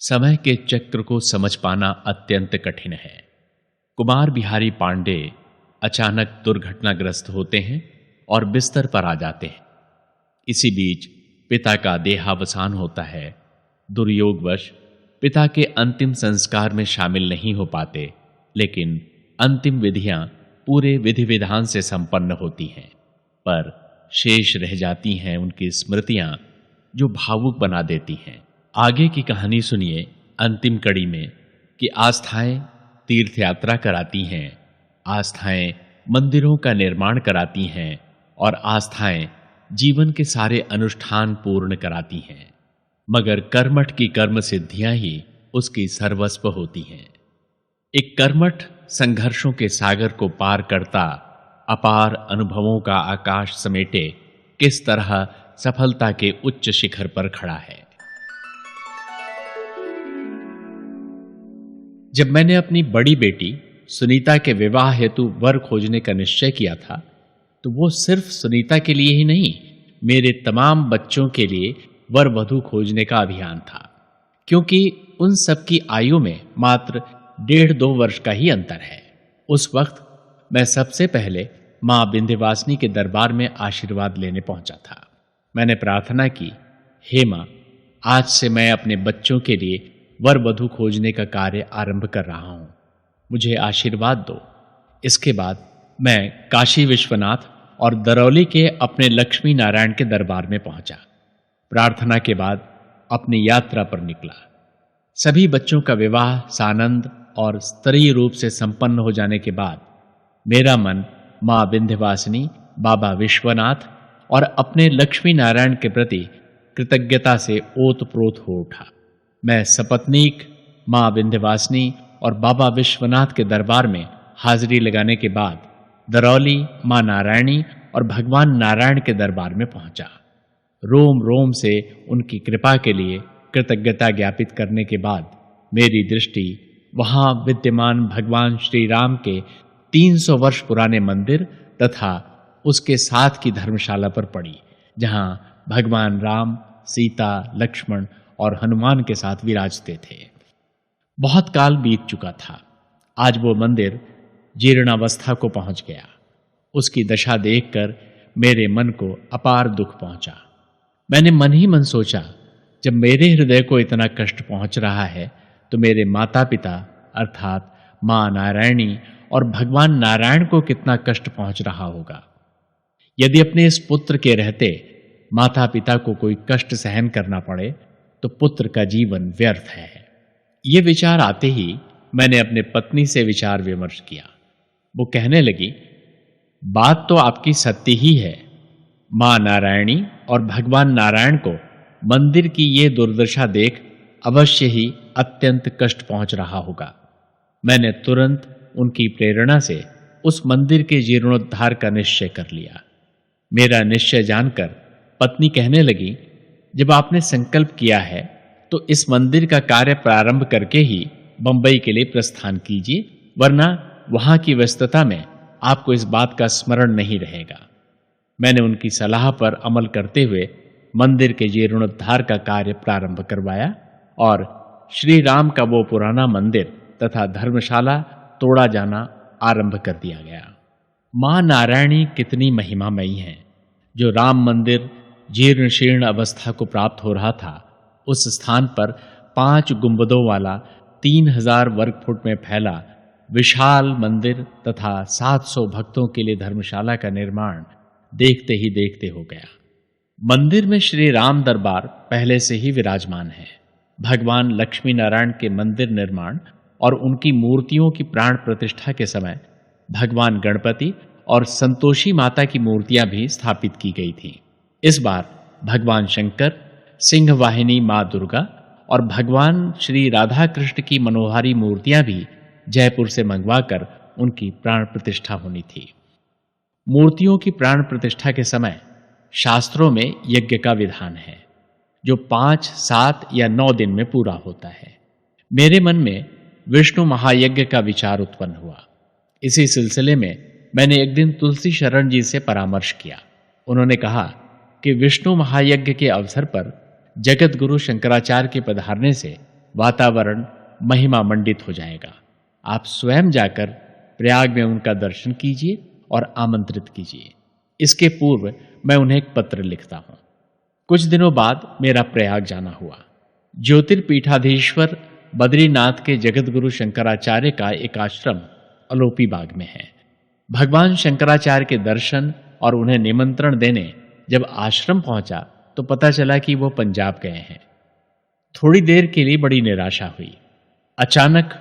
समय के चक्र को समझ पाना अत्यंत कठिन है। कुमार बिहारी पांडे अचानक दुर्घटनाग्रस्त होते हैं और बिस्तर पर आ जाते हैं। इसी बीच पिता का देहावसान होता है। दुर्योगवश पिता के अंतिम संस्कार में शामिल नहीं हो पाते, लेकिन अंतिम विधियां पूरे विधि विधान से संपन्न होती हैं, पर शेष रह जाती हैं उनकी स्मृतियां जो भावुक बना देती हैं। आगे की कहानी सुनिए अंतिम कड़ी में कि आस्थाएं तीर्थ यात्रा कराती हैं, आस्थाएं मंदिरों का निर्माण कराती हैं और आस्थाएं जीवन के सारे अनुष्ठान पूर्ण कराती हैं, मगर कर्मठ की कर्म सिद्धियां ही उसकी सर्वस्व होती हैं। एक कर्मठ संघर्षों के सागर को पार करता अपार अनुभवों का आकाश समेटे किस तरह सफलता के उच्च शिखर पर खड़ा है। जब मैंने अपनी बड़ी बेटी सुनीता के विवाह हेतु वर खोजने का निश्चय किया था, तो वो सिर्फ सुनीता के लिए ही नहीं, मेरे तमाम बच्चों के लिए वर वधू खोजने का अभियान था, क्योंकि उन सब की आयु में मात्र 1.5-2 वर्ष का ही अंतर है। उस वक्त मैं सबसे पहले मां विंध्यवासिनी के दरबार में आशीर्वाद लेने पहुंचा था। मैंने प्रार्थना की, हे मां, आज से मैं अपने बच्चों के लिए वर वधू खोजने का कार्य आरंभ कर रहा हूं, मुझे आशीर्वाद दो। इसके बाद मैं काशी विश्वनाथ और दरौली के अपने लक्ष्मी नारायण के दरबार में पहुंचा। प्रार्थना के बाद अपनी यात्रा पर निकला। सभी बच्चों का विवाह सानंद और स्तरीय रूप से संपन्न हो जाने के बाद मेरा मन मां विंध्यवासिनी, बाबा विश्वनाथ और अपने लक्ष्मी नारायण के प्रति कृतज्ञता से ओतप्रोत हो उठा। मैं सपत्नीक, मां विंध्यवासिनी और बाबा विश्वनाथ के दरबार में हाजिरी लगाने के बाद दरौली, मां नारायणी और भगवान नारायण के दरबार में पहुंचा। रोम रोम से उनकी कृपा के लिए कृतज्ञता ज्ञापित करने के बाद मेरी दृष्टि वहां विद्यमान भगवान श्री राम के 300 वर्ष पुराने मंदिर तथा उसके साथ की धर्मशाला पर पड़ी, जहां भगवान राम, सीता, लक्ष्मण और हनुमान के साथ विराजते थे। बहुत काल बीत चुका था। आज वो मंदिर जीर्णावस्था को पहुंच गया। उसकी दशा देखकर मेरे मन को अपार दुख पहुंचा। मैंने मन ही मन सोचा, जब मेरे हृदय को इतना कष्ट पहुंच रहा है, तो मेरे माता पिता अर्थात मां नारायणी और भगवान नारायण को कितना कष्ट पहुंच रहा होगा। यदि अपने इस पुत्र के रहते माता पिता को कोई कष्ट सहन करना पड़े, तो पुत्र का जीवन व्यर्थ है। ये विचार आते ही मैंने अपने पत्नी से विचार विमर्श किया। वो कहने लगी, बात तो आपकी सत्य ही है। मां नारायणी और भगवान नारायण को मंदिर की ये दुर्दशा देख अवश्य ही अत्यंत कष्ट पहुंच रहा होगा। मैंने तुरंत उनकी प्रेरणा से उस मंदिर के जीर्णोद्धार का निश्चय कर लिया। मेरा निश्चय जानकर पत्नी कहने लगी, जब आपने संकल्प किया है, तो इस मंदिर का कार्य प्रारंभ करके ही बंबई के लिए प्रस्थान कीजिए, वरना वहां की व्यस्तता में आपको इस बात का स्मरण नहीं रहेगा। मैंने उनकी सलाह पर अमल करते हुए मंदिर के जीर्णोद्धार का कार्य प्रारंभ करवाया और श्री राम का वो पुराना मंदिर तथा धर्मशाला तोड़ा जाना आरंभ कर दिया गया। मां नारायणी कितनी महिमामयी हैं। जो राम मंदिर जीर्ण शीर्ण अवस्था को प्राप्त हो रहा था, उस स्थान पर 5 गुंबदों वाला 3000 वर्ग फुट में फैला विशाल मंदिर तथा 700 भक्तों के लिए धर्मशाला का निर्माण देखते ही देखते हो गया। मंदिर में श्री राम दरबार पहले से ही विराजमान है। भगवान लक्ष्मी नारायण के मंदिर निर्माण और उनकी मूर्तियों की प्राण प्रतिष्ठा के समय भगवान गणपति और संतोषी माता की मूर्तियां भी स्थापित की गई थीं। इस बार भगवान शंकर, सिंह वाहिनी मां दुर्गा और भगवान श्री राधा कृष्ण की मनोहारी मूर्तियां भी जयपुर से मंगवाकर उनकी प्राण प्रतिष्ठा होनी थी। मूर्तियों की प्राण प्रतिष्ठा के समय शास्त्रों में यज्ञ का विधान है, जो 5, 7 या 9 दिन में पूरा होता है। मेरे मन में विष्णु महायज्ञ का विचार उत्पन्न हुआ। इसी सिलसिले में मैंने एक दिन तुलसी शरण जी से परामर्श किया। उन्होंने कहा कि विष्णु महायज्ञ के अवसर पर जगत गुरु शंकराचार्य के पधारने से वातावरण महिमा मंडित हो जाएगा। आप स्वयं जाकर प्रयाग में उनका दर्शन कीजिए और आमंत्रित कीजिए। इसके पूर्व मैं उन्हें एक पत्र लिखता हूं। कुछ दिनों बाद मेरा प्रयाग जाना हुआ। ज्योतिर्पीठाधीश्वर बद्रीनाथ के जगतगुरु शंकराचार्य का एक आश्रम अलोपी बाग में है। भगवान शंकराचार्य के दर्शन और उन्हें निमंत्रण देने जब आश्रम पहुंचा तो पता चला कि वो पंजाब गए हैं। थोड़ी देर के लिए बड़ी निराशा हुई। अचानक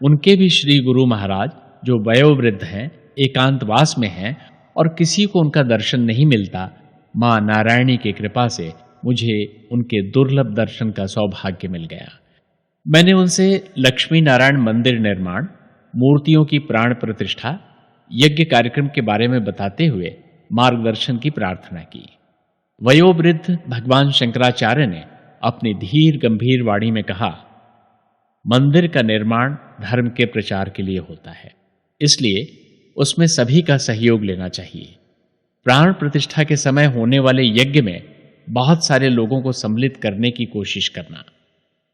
उनके भी श्री गुरु महाराज, जो वयोवृद्ध हैं, एकांतवास में हैं और किसी को उनका दर्शन नहीं मिलता, मां नारायणी की कृपा से मुझे उनके दुर्लभ दर्शन का सौभाग्य मिल गया। मैंने उनसे लक्ष्मी नारायण मंदिर निर्माण, मूर्तियों की प्राण प्रतिष्ठा, यज्ञ कार्यक्रम के बारे में बताते हुए मार्गदर्शन की प्रार्थना की। वयोवृद्ध भगवान शंकराचार्य ने अपनी धीर गंभीर वाणी में कहा, मंदिर का निर्माण धर्म के प्रचार के लिए होता है, इसलिए उसमें सभी का सहयोग लेना चाहिए। प्राण प्रतिष्ठा के समय होने वाले यज्ञ में बहुत सारे लोगों को सम्मिलित करने की कोशिश करना,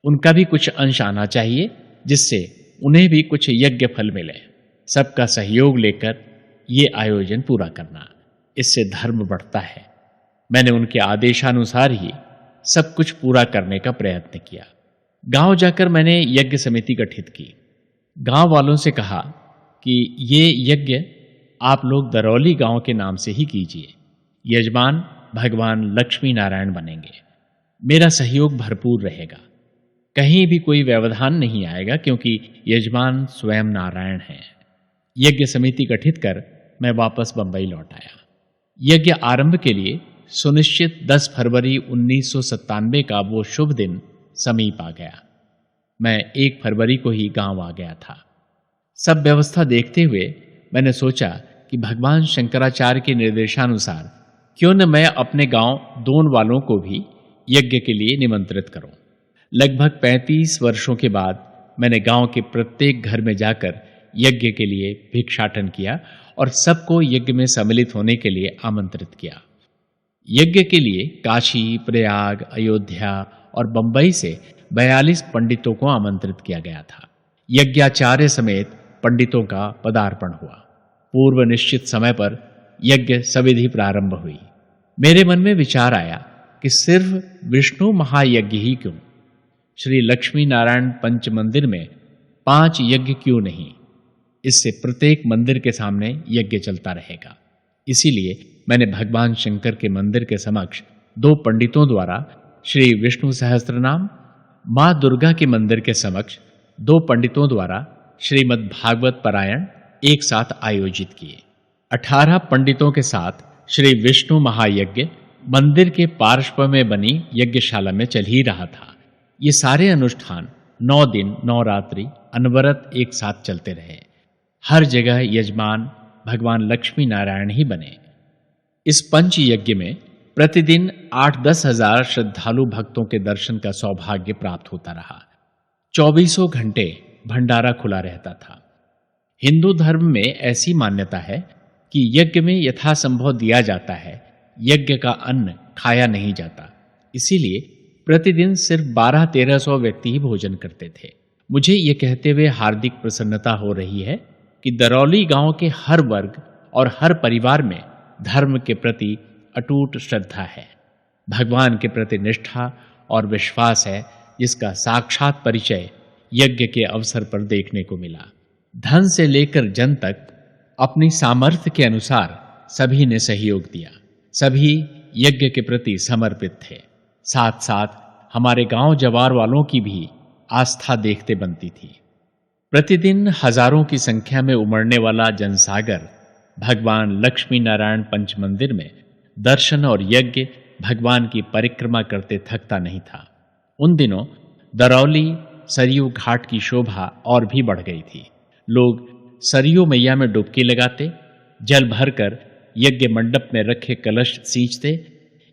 उनका भी कुछ अंश आना चाहिए जिससे उन्हें भी कुछ यज्ञ फल मिले। सबका सहयोग लेकर ये आयोजन पूरा करना, इससे धर्म बढ़ता है। मैंने उनके आदेशानुसार ही सब कुछ पूरा करने का प्रयत्न किया। गांव जाकर मैंने यज्ञ समिति गठित की। गांव वालों से कहा कि ये यज्ञ आप लोग दरौली गांव के नाम से ही कीजिए। यजमान भगवान लक्ष्मी नारायण बनेंगे। मेरा सहयोग भरपूर रहेगा। कहीं भी कोई व्यवधान नहीं आएगा क्योंकि यजमान स्वयं नारायण हैं। यज्ञ समिति गठित कर मैं वापस बंबई लौट आया। यज्ञ आरंभ के लिए सुनिश्चित 10 फरवरी 1997 का वो शुभ दिन समीप आ गया। मैं 1 फरवरी को ही गांव आ गया था। सब व्यवस्था देखते हुए मैंने सोचा कि भगवान शंकराचार्य के निर्देशानुसार क्यों न मैं अपने गांव दोन वालों को भी यज्ञ के लिए निमंत्रित करूं। लगभग 35 वर्षों के बाद मैंने गांव के प्रत्येक घर में जाकर यज्ञ के लिए भिक्षाटन किया और सबको यज्ञ में सम्मिलित होने के लिए आमंत्रित किया। यज्ञ के लिए काशी, प्रयाग, अयोध्या और बंबई से 42 पंडितों को आमंत्रित किया गया था। यज्ञाचार्य समेत पंडितों का पदार्पण हुआ। पूर्व निश्चित समय पर यज्ञ सविधि प्रारंभ हुई। मेरे मन में विचार आया कि सिर्फ विष्णु महायज्ञ ही क्यों, श्री लक्ष्मी नारायण पंच मंदिर में 5 यज्ञ क्यों नहीं। इससे प्रत्येक मंदिर के सामने यज्ञ चलता रहेगा। इसीलिए मैंने भगवान शंकर के मंदिर के समक्ष 2 पंडितों द्वारा श्री विष्णु सहस्त्रनाम, मां दुर्गा के मंदिर के समक्ष 2 पंडितों द्वारा श्रीमद् भागवत पारायण एक साथ आयोजित किए। 18 पंडितों के साथ श्री विष्णु महायज्ञ मंदिर के पार्श्व में बनी यज्ञशाला में चल ही रहा था। ये सारे अनुष्ठान 9 दिन 9 रात्रि अनवरत एक साथ चलते रहे। हर जगह यजमान भगवान लक्ष्मी नारायण ही बने। इस पंच यज्ञ में प्रतिदिन 8-10 हजार श्रद्धालु भक्तों के दर्शन का सौभाग्य प्राप्त होता रहा। 24 घंटे भंडारा खुला रहता था। हिंदू धर्म में ऐसी मान्यता है कि यज्ञ में यथासंभव दिया जाता है, यज्ञ का अन्न खाया नहीं जाता। इसीलिए प्रतिदिन सिर्फ 1200-1300 व्यक्ति ही भोजन करते थे। मुझे ये कहते हुए हार्दिक प्रसन्नता हो रही है कि दरौली गांव के हर वर्ग और हर परिवार में धर्म के प्रति अटूट श्रद्धा है, भगवान के प्रति निष्ठा और विश्वास है, जिसका साक्षात परिचय यज्ञ के अवसर पर देखने को मिला। धन से लेकर जन तक अपनी सामर्थ्य के अनुसार सभी ने सहयोग दिया। सभी यज्ञ के प्रति समर्पित थे। साथ साथ हमारे गांव जवार वालों की भी आस्था देखते बनती थी। प्रतिदिन हजारों की संख्या में उमड़ने वाला जनसागर भगवान लक्ष्मी नारायण पंच मंदिर में दर्शन और यज्ञ भगवान की परिक्रमा करते थकता नहीं था। उन दिनों दरौली सरयू घाट की शोभा और भी बढ़ गई थी। लोग सरयू मैया में डुबकी लगाते, जल भरकर यज्ञ मंडप में रखे कलश सींचते,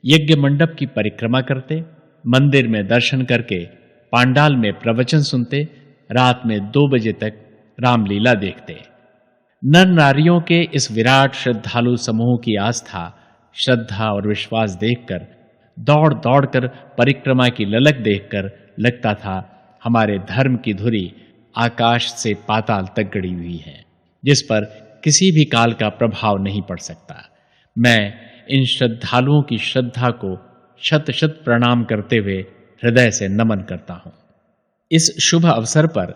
यज्ञ मंडप की परिक्रमा करते, मंदिर में दर्शन करके पांडाल में प्रवचन सुनते, रात में 2 बजे तक रामलीला देखते। नर नारियों के इस विराट श्रद्धालु समूह की आस्था, श्रद्धा और विश्वास देखकर, दौड़ दौड़ कर परिक्रमा की ललक देखकर लगता था हमारे धर्म की धुरी आकाश से पाताल तक गड़ी हुई है, जिस पर किसी भी काल का प्रभाव नहीं पड़ सकता। मैं इन श्रद्धालुओं की श्रद्धा को शत शत प्रणाम करते हुए हृदय से नमन करता हूँ। इस शुभ अवसर पर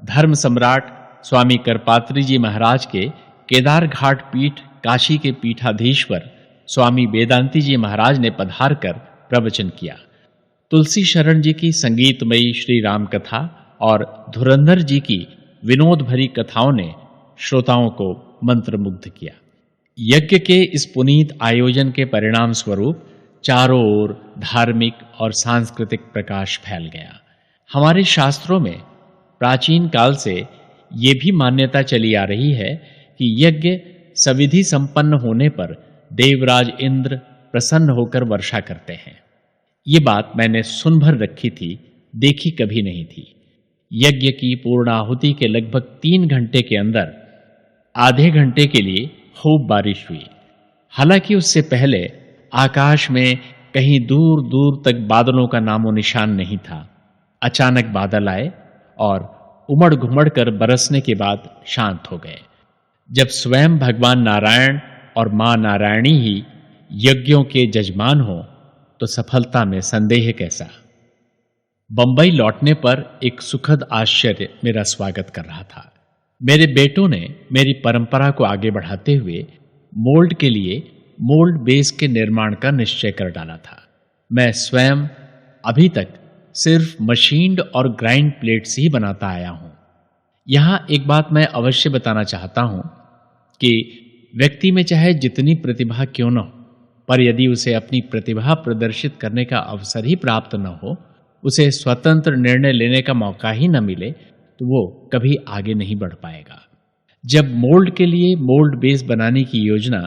धर्म सम्राट स्वामी करपात्री जी महाराज के केदार घाट पीठ काशी के पीठाधीश्वर स्वामी वेदांती जी महाराज ने पधार कर प्रवचन किया। तुलसी शरण जी की संगीतमयी श्री राम कथा और धुरंधर जी की विनोद भरी कथाओं ने श्रोताओं को मंत्रमुग्ध किया। यज्ञ के इस पुनीत आयोजन के परिणाम स्वरूप चारों ओर धार्मिक और सांस्कृतिक प्रकाश फैल गया। हमारे शास्त्रों में प्राचीन काल से ये भी मान्यता चली आ रही है कि यज्ञ सविधि संपन्न होने पर देवराज इंद्र प्रसन्न होकर वर्षा करते हैं। ये बात मैंने सुन भर रखी थी, देखी कभी नहीं थी। यज्ञ की पूर्णाहुति के लगभग 3 घंटे के अंदर आधे घंटे के लिए खूब बारिश हुई। हालांकि उससे पहले आकाश में कहीं दूर दूर तक बादलों का नामो निशान नहीं था। अचानक बादल आए और उमड़ घुमड़ कर बरसने के बाद शांत हो गए। जब स्वयं भगवान नारायण और मां नारायणी ही यज्ञों के जजमान हो तो सफलता में संदेह कैसा। बंबई लौटने पर एक सुखद आश्चर्य मेरा स्वागत कर रहा था। मेरे बेटों ने मेरी परंपरा को आगे बढ़ाते हुए मोल्ड के लिए मोल्ड बेस के निर्माण का निश्चय कर डाला था। मैं स्वयं अभी तक सिर्फ मशीन्ड और ग्राइंड प्लेट्स ही बनाता आया हूं। यहां एक बात मैं अवश्य बताना चाहता हूं कि व्यक्ति में चाहे जितनी प्रतिभा क्यों न हो, पर यदि उसे अपनी प्रतिभा प्रदर्शित करने का अवसर ही प्राप्त न हो, उसे स्वतंत्र निर्णय लेने का मौका ही न मिले, तो वो कभी आगे नहीं बढ़ पाएगा। जब मोल्ड के लिए मोल्ड बेस बनाने की योजना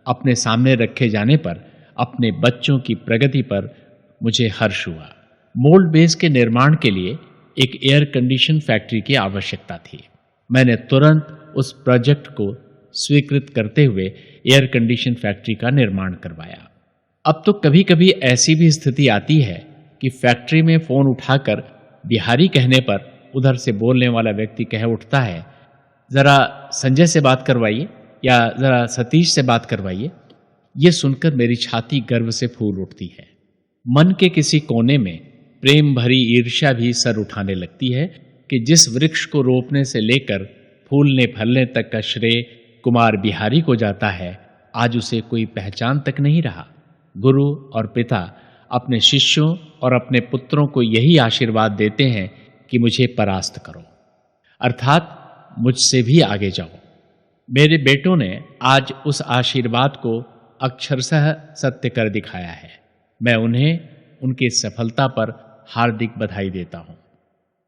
अपने सामने रखे जाने पर अपने बच्चों की प्रगति पर मुझे हर्ष हुआ। मोल्ड बेस के निर्माण के लिए एक एयर कंडीशन फैक्ट्री की आवश्यकता थी। मैंने तुरंत उस प्रोजेक्ट को स्वीकृत करते हुए एयर कंडीशन फैक्ट्री का निर्माण करवाया। अब तो कभी-कभी ऐसी भी स्थिति आती है कि फैक्ट्री में फोन उठाकर बिहारी कहने पर उधर से बोलने वाला व्यक्ति कह उठता है, जरा संजय से बात करवाइए या जरा सतीश से बात करवाइए। ये सुनकर मेरी छाती गर्व से फूल उठती है। मन के किसी कोने में प्रेम भरी ईर्ष्या भी सर उठाने लगती है कि जिस वृक्ष को रोपने से लेकर फूलने फलने तक का श्रेय कुमार बिहारी को जाता है, आज उसे कोई पहचान तक नहीं रहा। गुरु और पिता अपने शिष्यों और अपने पुत्रों को यही आशीर्वाद देते हैं कि मुझे परास्त करो, अर्थात मुझसे भी आगे जाओ। मेरे बेटों ने आज उस आशीर्वाद को अक्षरशः सत्य कर दिखाया है। मैं उन्हें उनकी सफलता पर हार्दिक बधाई देता हूं।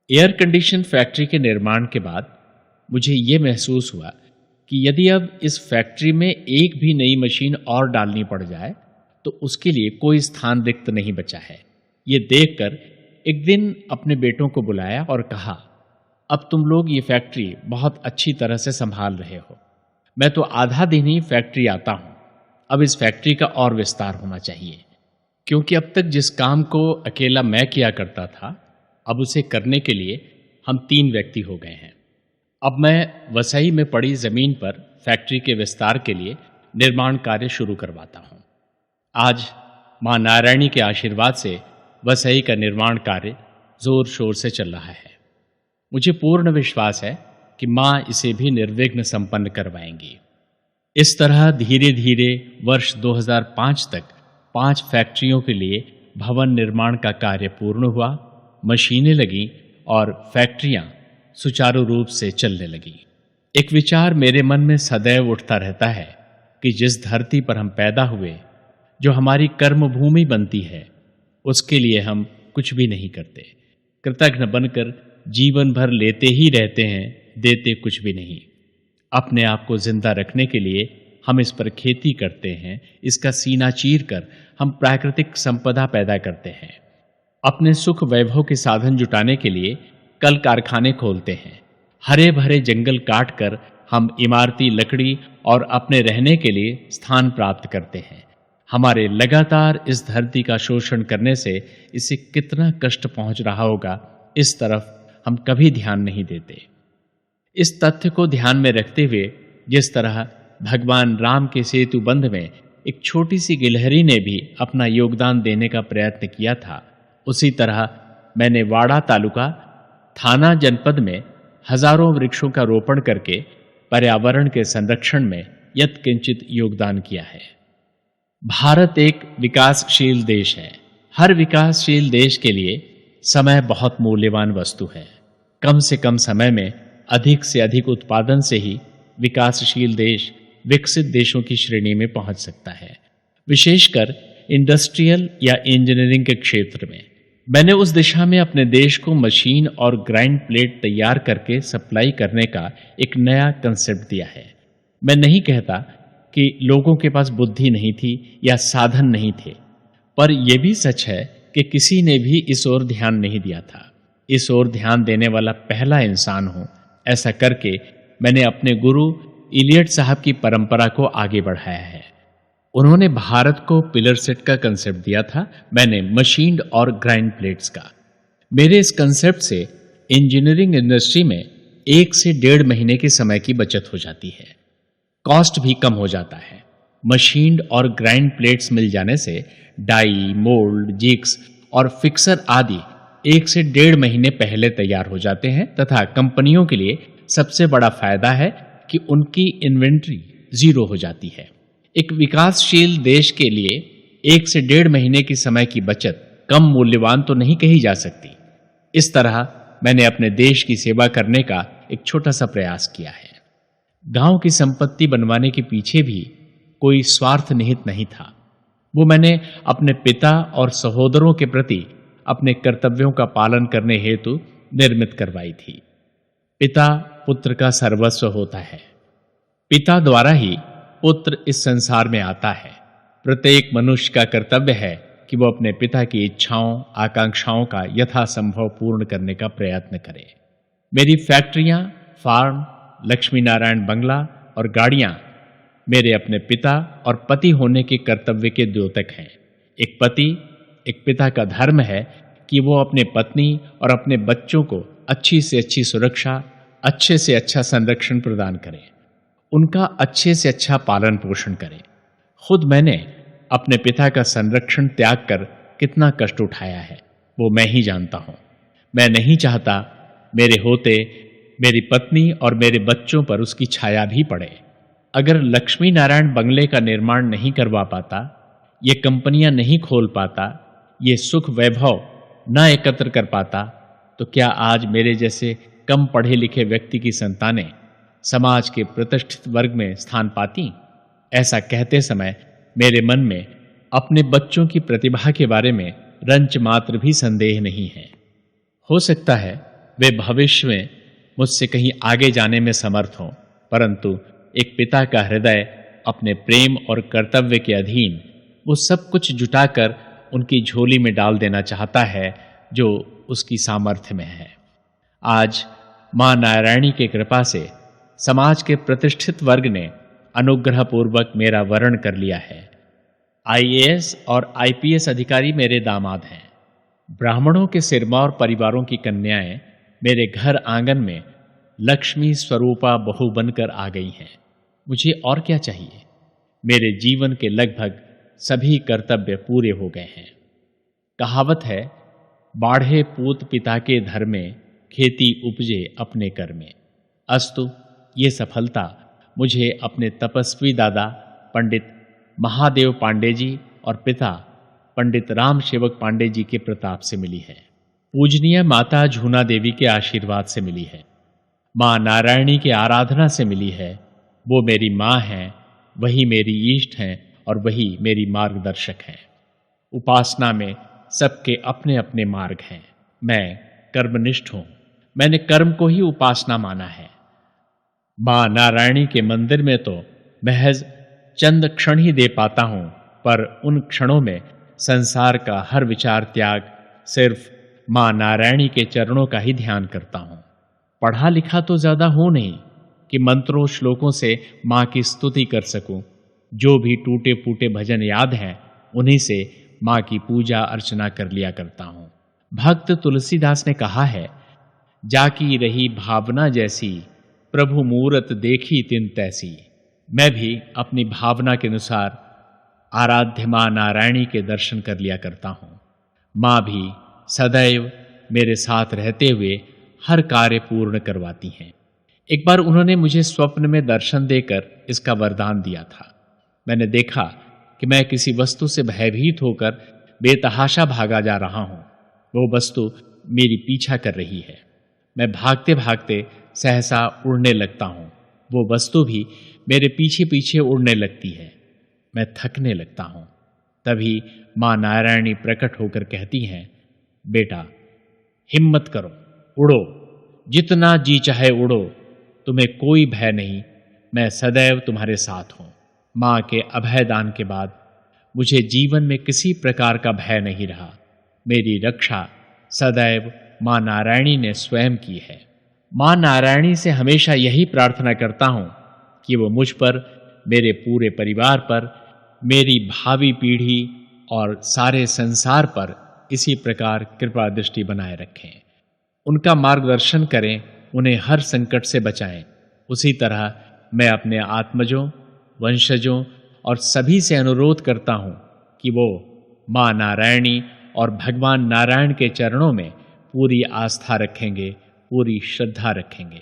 एयर कंडीशन फैक्ट्री के निर्माण के बाद मुझे ये महसूस हुआ कि यदि अब इस फैक्ट्री में एक भी नई मशीन और डालनी पड़ जाए तो उसके लिए कोई स्थान रिक्त नहीं बचा है। ये देखकर एक दिन अपने बेटों को बुलाया और कहा, अब तुम लोग ये फैक्ट्री बहुत अच्छी तरह से संभाल रहे हो। मैं तो आधा दिन ही फैक्ट्री आता हूं। अब इस फैक्ट्री का और विस्तार होना चाहिए, क्योंकि अब तक जिस काम को अकेला मैं किया करता था, अब उसे करने के लिए हम 3 व्यक्ति हो गए हैं। अब मैं वसई में पड़ी जमीन पर फैक्ट्री के विस्तार के लिए निर्माण कार्य शुरू करवाता हूं। आज मां नारायणी के आशीर्वाद से वसई का निर्माण कार्य जोर शोर से चल रहा है। मुझे पूर्ण विश्वास है कि मां इसे भी निर्विघ्न संपन्न करवाएंगी। इस तरह धीरे धीरे वर्ष 2005 तक 5 फैक्ट्रियों के लिए भवन निर्माण का कार्य पूर्ण हुआ, मशीनें लगीं और फैक्ट्रियां सुचारू रूप से चलने लगीं। एक विचार मेरे मन में सदैव उठता रहता है कि जिस धरती पर हम पैदा हुए, जो हमारी कर्म भूमि बनती है, उसके लिए हम कुछ भी नहीं करते। कृतज्ञ बनकर जीवन भर लेते ही रहते हैं, देते कुछ भी नहीं। अपने आप को जिंदा रखने के लिए हम इस पर खेती करते हैं, इसका सीना चीर कर हम प्राकृतिक संपदा पैदा करते हैं। अपने सुख वैभव के साधन जुटाने के लिए कल कारखाने खोलते हैं। हरे भरे जंगल काट कर हम इमारती लकड़ी और अपने रहने के लिए स्थान प्राप्त करते हैं। हमारे लगातार इस धरती का शोषण करने से इसे कितना कष्ट पहुंच रहा होगा, इस तरफ हम कभी ध्यान नहीं देते। इस तथ्य को ध्यान में रखते हुए जिस तरह भगवान राम के सेतु बंध में एक छोटी सी गिलहरी ने भी अपना योगदान देने का प्रयत्न किया था, उसी तरह मैंने वाड़ा तालुका थाना जनपद में हजारों वृक्षों का रोपण करके पर्यावरण के संरक्षण में यत्किंचित योगदान किया है। भारत एक विकासशील देश है। हर विकासशील देश के लिए समय बहुत मूल्यवान वस्तु है। कम से कम समय में अधिक से अधिक उत्पादन से ही विकासशील देश विकसित देशों की श्रेणी में पहुंच सकता है, विशेषकर इंडस्ट्रियल या इंजीनियरिंग के क्षेत्र में। मैंने उस दिशा में अपने देश को मशीन और ग्राइंड प्लेट तैयार करके सप्लाई करने का एक नया कंसेप्ट दिया है। मैं नहीं कहता कि लोगों के पास बुद्धि नहीं थी या साधन नहीं थे, पर यह भी सच है कि किसी ने भी इस ओर ध्यान नहीं दिया था। इस ओर ध्यान देने वाला पहला इंसान हूं। ऐसा करके मैंने अपने गुरु इलियट साहब की परंपरा को आगे बढ़ाया है। उन्होंने भारत को पिलर सेट का कंसेप्ट दिया था, मैंने मशीन्ड और ग्राइंड प्लेट्स का। मेरे इस कंसेप्ट से इंजीनियरिंग इंडस्ट्री में 1 से 1.5 महीने के समय की बचत हो जाती है। कॉस्ट भी कम हो जाता है। मशीन्ड और ग्राइंड प्लेट्स मिल जाने से डाई, मोल्ड, जिग्स और फिक्सर आदि 1 से 1.5 महीने पहले तैयार हो जाते हैं तथा कंपनियों के लिए सबसे बड़ा फायदा है कि उनकी इन्वेंट्री जीरो हो जाती है। एक विकासशील देश के लिए 1 से 1.5 महीने की समय की बचत कम मूल्यवान तो नहीं कही जा सकती। इस तरह मैंने अपने देश की सेवा करने का एक छोटा सा प्रयास किया है। गांव की संपत्ति बनवाने के पीछे भी कोई स्वार्थ निहित नहीं था। वो मैंने अपने पिता और सहोदरों के प्रति अपने कर्तव्यों का पालन करने हेतु निर्मित करवाई थी। पिता पुत्र का सर्वस्व होता है। पिता द्वारा ही पुत्र इस संसार में आता है। प्रत्येक मनुष्य का कर्तव्य है कि वो अपने पिता की इच्छाओं, आकांक्षाओं का यथासंभव पूर्ण करने का प्रयत्न करे। मेरी फैक्ट्रियां, फार्म, लक्ष्मी नारायण बंगला और गाड़ियां मेरे अपने पिता और पति होने के कर्तव्य के द्योतक हैं। एक पति, एक पिता का धर्म है कि वो अपने पत्नी और अपने बच्चों को अच्छी से अच्छी सुरक्षा, अच्छे से अच्छा संरक्षण प्रदान करें, उनका अच्छे से अच्छा पालन पोषण करें। खुद मैंने अपने पिता का संरक्षण त्याग कर कितना कष्ट उठाया है वो मैं ही जानता हूं। मैं नहीं चाहता मेरे होते मेरी पत्नी और मेरे बच्चों पर उसकी छाया भी पड़े। अगर लक्ष्मी नारायण बंगले का निर्माण नहीं करवा पाता, ये कंपनियां नहीं खोल पाता, ये सुख वैभव न एकत्र कर पाता, तो क्या आज मेरे जैसे कम पढ़े लिखे व्यक्ति की संतानें समाज के प्रतिष्ठित वर्ग में स्थान पाती? ऐसा कहते समय मेरे मन में अपने बच्चों की प्रतिभा के बारे में रंच मात्र भी संदेह नहीं है। हो सकता है वे भविष्य में मुझसे कहीं आगे जाने में समर्थ हों, परंतु एक पिता का हृदय अपने प्रेम और कर्तव्य के अधीन वो सब कुछ जुटाकर उनकी झोली में डाल देना चाहता है जो उसकी सामर्थ्य में है। आज मां नारायणी की कृपा से समाज के प्रतिष्ठित वर्ग ने अनुग्रह पूर्वक मेरा वरण कर लिया है। आईएएस और आईपीएस अधिकारी मेरे दामाद हैं। ब्राह्मणों के सिरमौर परिवारों की कन्याएं मेरे घर आंगन में लक्ष्मी स्वरूपा बहू बनकर आ गई हैं। मुझे और क्या चाहिए? मेरे जीवन के लगभग सभी कर्तव्य पूरे हो गए हैं। कहावत है, बाढ़े पूत पिता के धर में, खेती उपजे अपने कर में। अस्तु ये सफलता मुझे अपने तपस्वी दादा पंडित महादेव पांडे जी और पिता पंडित राम सेवक पांडे जी के प्रताप से मिली है। पूजनीय माता झूना देवी के आशीर्वाद से मिली है। मां नारायणी की आराधना से मिली है। वो मेरी मां हैं, वही मेरी इष्ट हैं और वही मेरी मार्गदर्शक हैं। उपासना में सबके अपने अपने मार्ग हैं। मैं कर्मनिष्ठ हूं। मैंने कर्म को ही उपासना माना है। मां नारायणी के मंदिर में तो महज चंद क्षण ही दे पाता हूं, पर उन क्षणों में संसार का हर विचार त्याग सिर्फ मां नारायणी के चरणों का ही ध्यान करता हूं। पढ़ा लिखा तो ज्यादा हो नहीं कि मंत्रों श्लोकों से मां की स्तुति कर सकूं। जो भी टूटे फूटे भजन याद हैं उन्हीं से मां की पूजा अर्चना कर लिया करता हूं। भक्त तुलसीदास ने कहा है, जाकी रही भावना जैसी, प्रभु मूरत देखी तिन तैसी। मैं भी अपनी भावना के अनुसार आराध्य मां नारायणी के दर्शन कर लिया करता हूं। मां भी सदैव मेरे साथ रहते हुए हर कार्य पूर्ण करवाती हैं। एक बार उन्होंने मुझे स्वप्न में दर्शन देकर इसका वरदान दिया था। मैंने देखा कि मैं किसी वस्तु से भयभीत होकर बेतहाशा भागा जा रहा हूं। वो वस्तु मेरी पीछा कर रही है। मैं भागते भागते सहसा उड़ने लगता हूं। वो वस्तु भी मेरे पीछे पीछे उड़ने लगती है। मैं थकने लगता हूं। तभी मां नारायणी प्रकट होकर कहती हैं, बेटा हिम्मत करो, उड़ो, जितना जी चाहे उड़ो, तुम्हें कोई भय नहीं, मैं सदैव तुम्हारे साथ हूं। मां के अभयदान के बाद मुझे जीवन में किसी प्रकार का भय नहीं रहा। मेरी रक्षा सदैव मां नारायणी ने स्वयं की है। मां नारायणी से हमेशा यही प्रार्थना करता हूं कि वो मुझ पर, मेरे पूरे परिवार पर, मेरी भावी पीढ़ी और सारे संसार पर इसी प्रकार कृपा दृष्टि बनाए रखें। उनका मार्गदर्शन करें, उन्हें हर संकट से बचाएं। उसी तरह मैं अपने आत्मजों, वंशजों और सभी से अनुरोध करता हूं कि वो मां नारायणी और भगवान नारायण के चरणों में पूरी आस्था रखेंगे, पूरी श्रद्धा रखेंगे।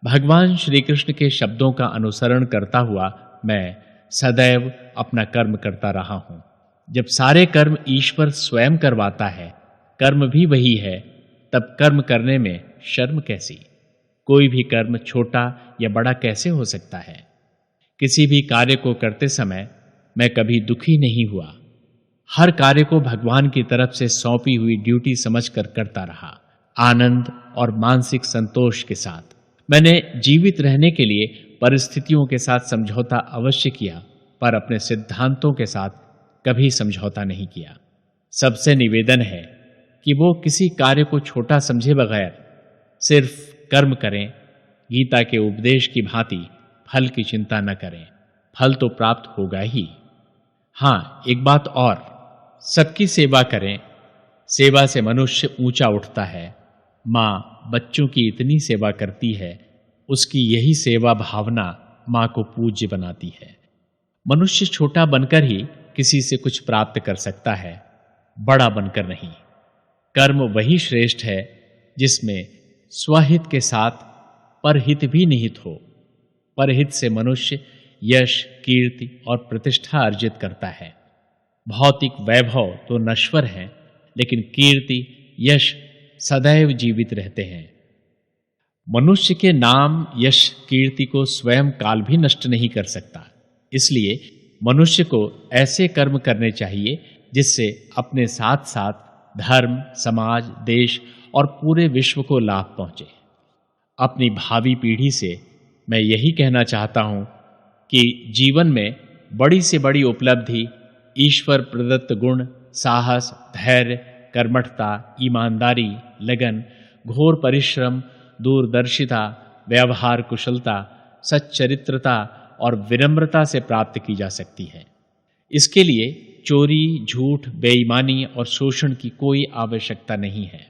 भगवान श्री कृष्ण के शब्दों का अनुसरण करता हुआ मैं सदैव अपना कर्म करता रहा हूं। जब सारे कर्म ईश्वर स्वयं करवाता है, कर्म भी वही है, तब कर्म करने में शर्म कैसी? कोई भी कर्म छोटा या बड़ा कैसे हो सकता है? किसी भी कार्य को करते समय मैं कभी दुखी नहीं हुआ। हर कार्य को भगवान की तरफ से सौंपी हुई ड्यूटी समझकर करता रहा, आनंद और मानसिक संतोष के साथ। मैंने जीवित रहने के लिए परिस्थितियों के साथ समझौता अवश्य किया, पर अपने सिद्धांतों के साथ कभी समझौता नहीं किया। सबसे निवेदन है कि वो किसी कार्य को छोटा समझे बगैर सिर्फ कर्म करें। गीता के उपदेश की भांति फल की चिंता न करें, फल तो प्राप्त होगा ही। हाँ, एक बात और, सबकी सेवा करें। सेवा से मनुष्य ऊंचा उठता है। माँ बच्चों की इतनी सेवा करती है, उसकी यही सेवा भावना माँ को पूज्य बनाती है। मनुष्य छोटा बनकर ही किसी से कुछ प्राप्त कर सकता है, बड़ा बनकर नहीं। कर्म वही श्रेष्ठ है जिसमें स्वहित के साथ परहित भी निहित हो। परहित से मनुष्य यश, कीर्ति और प्रतिष्ठा अर्जित करता है। भौतिक वैभव तो नश्वर है, लेकिन कीर्ति, यश सदैव जीवित रहते हैं। मनुष्य के नाम, यश, कीर्ति को स्वयं काल भी नष्ट नहीं कर सकता। इसलिए मनुष्य को ऐसे कर्म करने चाहिए जिससे अपने साथ साथ धर्म, समाज, देश और पूरे विश्व को लाभ पहुंचे। अपनी भावी पीढ़ी से मैं यही कहना चाहता हूं कि जीवन में बड़ी से बड़ी उपलब्धि ईश्वर प्रदत्त गुण, साहस, धैर्य, कर्मठता, ईमानदारी, लगन, घोर परिश्रम, दूरदर्शिता, व्यवहार कुशलता, सच्चरित्रता और विनम्रता से प्राप्त की जा सकती है। इसके लिए चोरी, झूठ, बेईमानी और शोषण की कोई आवश्यकता नहीं है।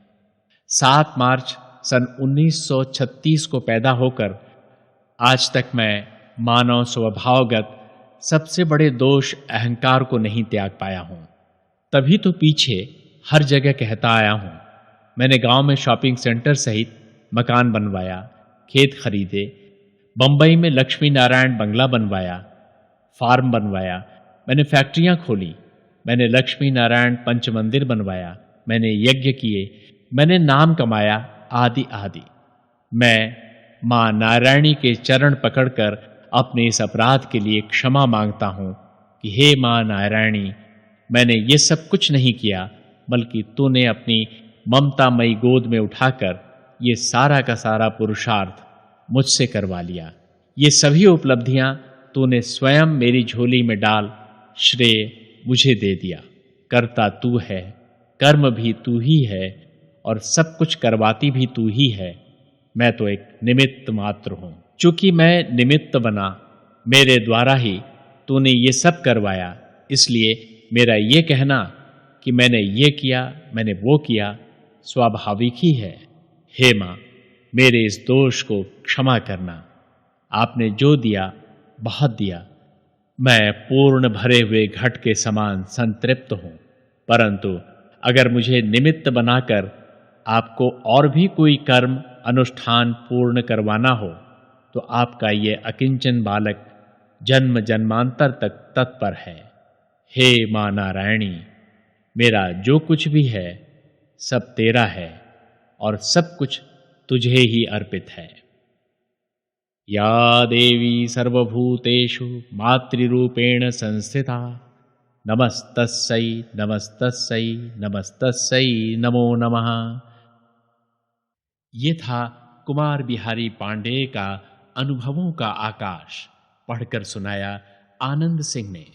7 मार्च सन 1936 को पैदा होकर आज तक मैं मानव स्वभावगत सबसे बड़े दोष अहंकार को नहीं त्याग पाया हूं। तभी तो पीछे हर जगह कहता आया हूं। मैंने गांव में शॉपिंग सेंटर सहित मकान बनवाया, खेत खरीदे, बंबई में लक्ष्मी नारायण बंगला बनवाया, फार्म बनवाया, मैंने फैक्ट्रियां खोली, मैंने लक्ष्मी नारायण पंच मंदिर बनवाया, मैंने यज्ञ किए, मैंने नाम कमाया, आदि आदि। मैं मां नारायणी के चरण पकड़कर अपने इस अपराध के लिए क्षमा मांगता हूं कि हे मां नारायणी, मैंने ये सब कुछ नहीं किया, बल्कि तूने अपनी ममतामयी गोद में उठाकर ये सारा का सारा पुरुषार्थ मुझसे करवा लिया। ये सभी उपलब्धियां तूने स्वयं मेरी झोली में डाल श्रेय मुझे दे दिया। करता तू है, कर्म भी तू ही है और सब कुछ करवाती भी तू ही है। मैं तो एक निमित्त मात्र हूं। चूंकि मैं निमित्त बना, मेरे द्वारा ही तूने ये सब करवाया, इसलिए मेरा ये कहना कि मैंने ये किया, मैंने वो किया, स्वाभाविक ही है। हे माँ, मेरे इस दोष को क्षमा करना। आपने जो दिया बहुत दिया। मैं पूर्ण भरे हुए घट के समान संतृप्त हूँ, परंतु अगर मुझे निमित्त बनाकर आपको और भी कोई कर्म अनुष्ठान पूर्ण करवाना हो तो आपका ये अकिंचन बालक जन्म जन्मांतर तक तत्पर है। हे मां नारायणी, मेरा जो कुछ भी है सब तेरा है और सब कुछ तुझे ही अर्पित है। या देवी सर्वभूतेषु मातृरूपेण संस्थिता नमस्तस्यै नमस्तस्यै नमस्तस्यै नमो नमः। ये था कुमार बिहारी पांडेय का अनुभवों का आकाश, पढ़कर सुनाया आनंद सिंह ने।